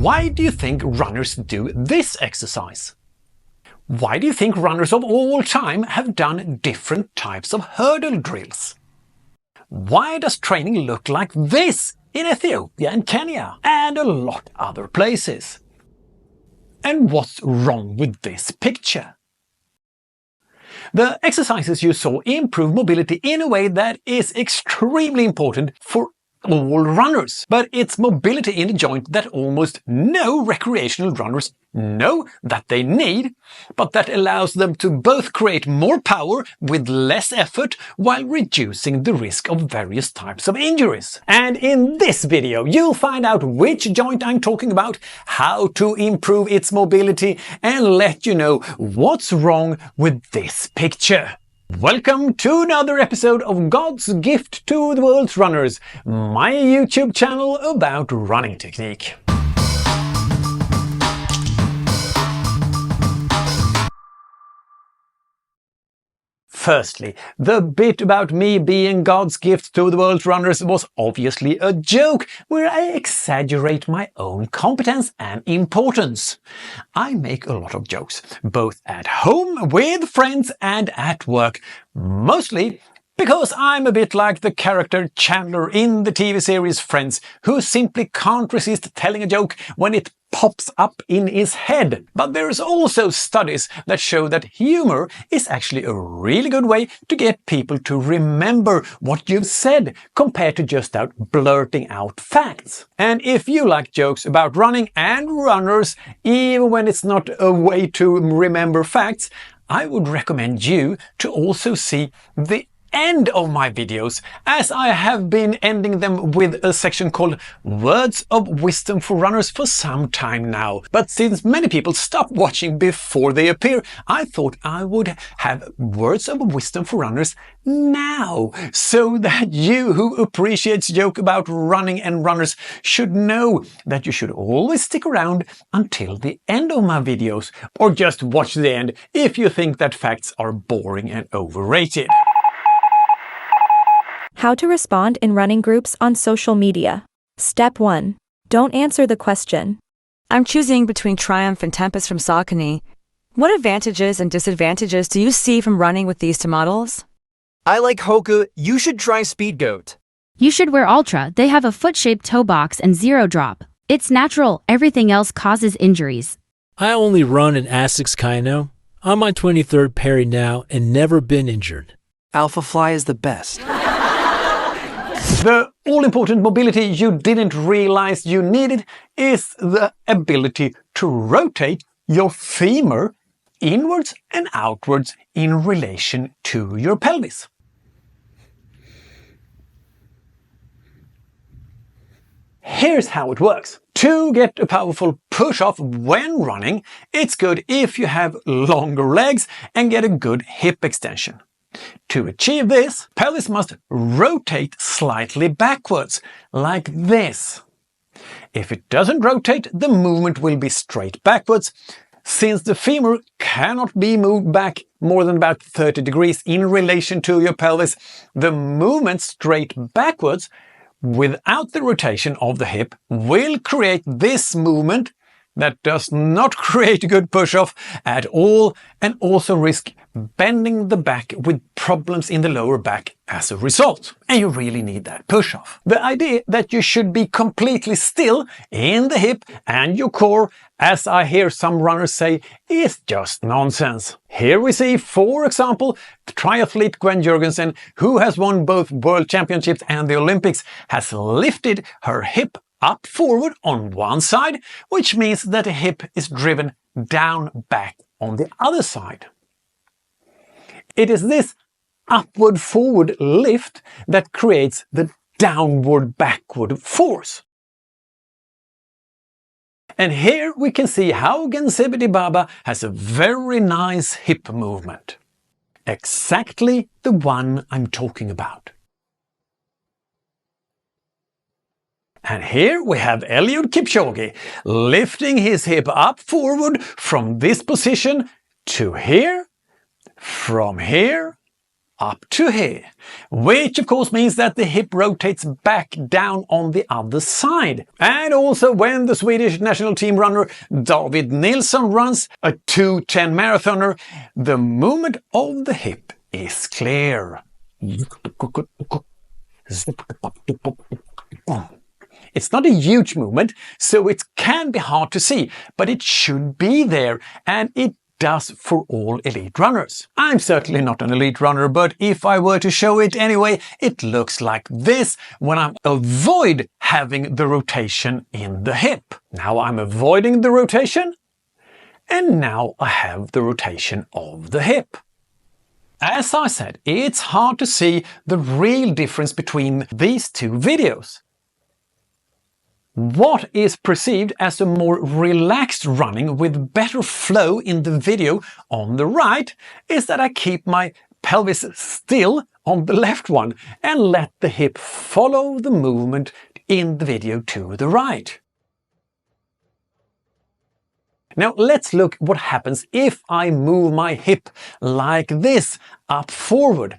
Why do you think runners do this exercise? Why do you think runners of all time have done different types of hurdle drills? Why does training look like this in Ethiopia and Kenya and a lot other places? And what's wrong with this picture? The exercises you saw improve mobility in a way that is extremely important for all runners, but it's mobility in the joint that almost no recreational runners know that they need, but that allows them to both create more power with less effort while reducing the risk of various types of injuries. And in this video you'll find out which joint I'm talking about, how to improve its mobility, and let you know what's wrong with this picture. Welcome to another episode of God's Gift to the World's Runners, my YouTube channel about running technique. Firstly, the bit about me being God's gift to the world's runners was obviously a joke where I exaggerate my own competence and importance. I make a lot of jokes, both at home, with friends, and at work, mostly because I'm a bit like the character Chandler in the TV series Friends, who simply can't resist telling a joke when it pops up in his head. But there's also studies that show that humor is actually a really good way to get people to remember what you've said compared to just blurting out facts. And if you like jokes about running and runners, even when it's not a way to remember facts, I would recommend you to also see the end of my videos, as I have been ending them with a section called Words of Wisdom for Runners for some time now. But since many people stop watching before they appear, I thought I would have Words of Wisdom for Runners now, so that you who appreciates joke about running and runners should know that you should always stick around until the end of my videos, or just watch the end if you think that facts are boring and overrated. How to respond in running groups on social media. Step 1. Don't answer the question. I'm choosing between Triumph and Tempest from Saucony. What advantages and disadvantages do you see from running with these two models? I like Hoka. You should try Speedgoat. You should wear Ultra. They have a foot-shaped toe box and zero drop. It's natural. Everything else causes injuries. I only run an Asics Kino. I'm my 23rd Perry now and never been injured. Alpha Fly is the best. The all-important mobility you didn't realize you needed is the ability to rotate your femur inwards and outwards in relation to your pelvis. Here's how it works. To get a powerful push-off when running, it's good if you have longer legs and get a good hip extension. To achieve this, pelvis must rotate slightly backwards, like this. If it doesn't rotate, the movement will be straight backwards. Since the femur cannot be moved back more than about 30 degrees in relation to your pelvis, the movement straight backwards without the rotation of the hip will create this movement that does not create a good push-off at all, and also risk bending the back with problems in the lower back as a result. And you really need that push-off. The idea that you should be completely still in the hip and your core, as I hear some runners say, is just nonsense. Here we see, for example, triathlete Gwen Jorgensen, who has won both World Championships and the Olympics, has lifted her hip up forward on one side, which means that the hip is driven down back on the other side. It is this upward forward lift that creates the downward backward force. And here we can see how Gensebiti Baba has a very nice hip movement. Exactly the one I'm talking about. And here we have Eliud Kipchoge lifting his hip up forward from this position to here, from here, up to here, which of course means that the hip rotates back down on the other side. And also when the Swedish national team runner David Nilsson runs a 2:10 marathoner, the movement of the hip is clear. It's not a huge movement, so it can be hard to see, but it should be there, and it does for all elite runners. I'm certainly not an elite runner, but if I were to show it anyway, it looks like this when I avoid having the rotation in the hip. Now I'm avoiding the rotation, and now I have the rotation of the hip. As I said, it's hard to see the real difference between these two videos. What is perceived as a more relaxed running with better flow in the video on the right is that I keep my pelvis still on the left one and let the hip follow the movement in the video to the right. Now let's look what happens if I move my hip like this, up forward.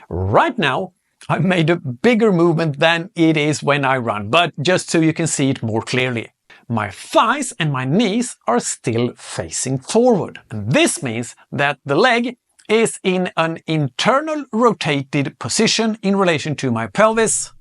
Right now, I made a bigger movement than it is when I run, but just so you can see it more clearly. My thighs and my knees are still facing forward. And this means that the leg is in an internal rotated position in relation to my pelvis,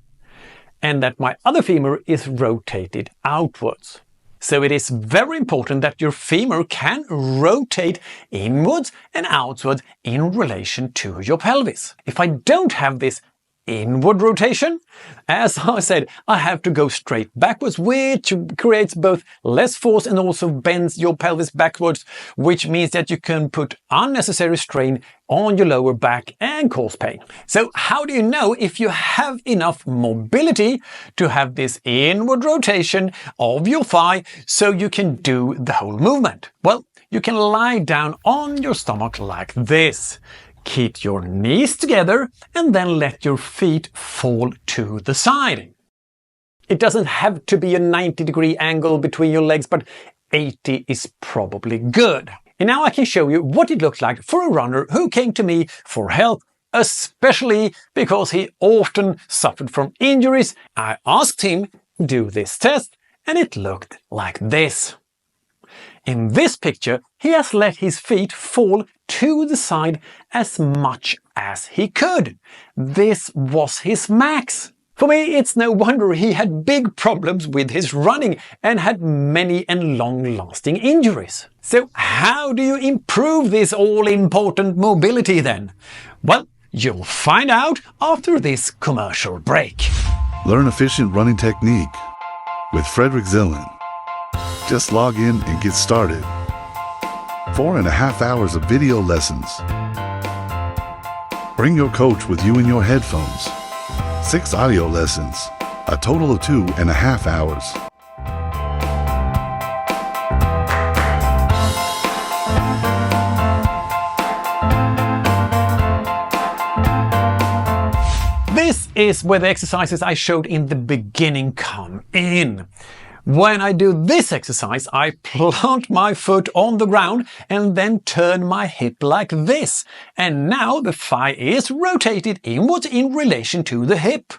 and that my other femur is rotated outwards. So it is very important that your femur can rotate inwards and outwards in relation to your pelvis. If I don't have this inward rotation, as I said, I have to go straight backwards, which creates both less force and also bends your pelvis backwards, which means that you can put unnecessary strain on your lower back and cause pain. So how do you know if you have enough mobility to have this inward rotation of your thigh so you can do the whole movement? Well, you can lie down on your stomach like this. Keep your knees together and then let your feet fall to the side. It doesn't have to be a 90-degree angle between your legs, but 80 is probably good. And now I can show you what it looks like for a runner who came to me for help, especially because he often suffered from injuries. I asked him to do this test and it looked like this. In this picture, he has let his feet fall to the side as much as he could. This was his max. For me, it's no wonder he had big problems with his running and had many and long-lasting injuries. So how do you improve this all-important mobility then? Well, you'll find out after this commercial break. Learn efficient running technique with Fredrik Zillén. Just log in and get started. 4.5 hours of video lessons. Bring your coach with you in your headphones. 6 audio lessons, a total of 2.5 hours. This is where the exercises I showed in the beginning come in. When I do this exercise, I plant my foot on the ground and then turn my hip like this. And now the thigh is rotated inwards in relation to the hip.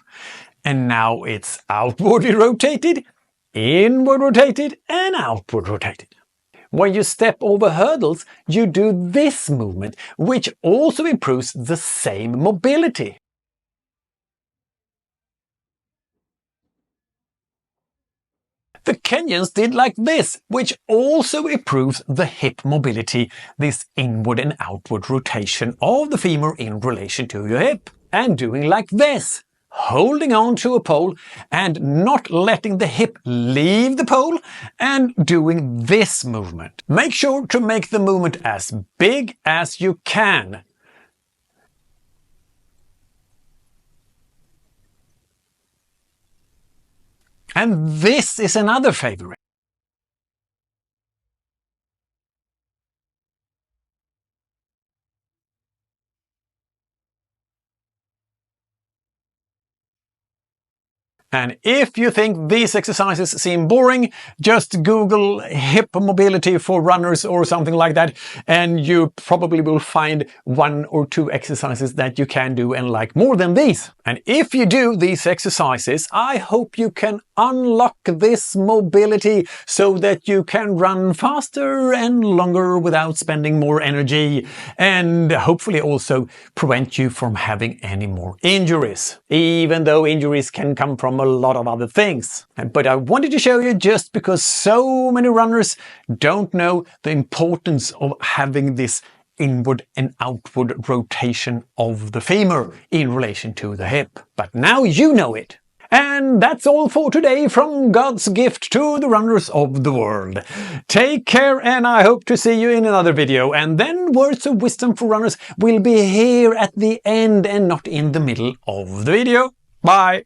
And now it's outwardly rotated, inward rotated, and outward rotated. When you step over hurdles, you do this movement, which also improves the same mobility. The Kenyans did like this, which also improves the hip mobility, this inward and outward rotation of the femur in relation to your hip. And doing like this, holding on to a pole and not letting the hip leave the pole, and doing this movement. Make sure to make the movement as big as you can. And this is another favorite. And if you think these exercises seem boring, just Google hip mobility for runners or something like that, and you probably will find 1 or 2 exercises that you can do and like more than these. And if you do these exercises, I hope you can unlock this mobility so that you can run faster and longer without spending more energy, and hopefully also prevent you from having any more injuries, even though injuries can come from a lot of other things. But I wanted to show you just because so many runners don't know the importance of having this inward and outward rotation of the femur in relation to the hip. But now you know it. And that's all for today from God's gift to the runners of the world. Take care, and I hope to see you in another video. And then words of wisdom for runners will be here at the end and not in the middle of the video. Bye!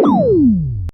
Woo!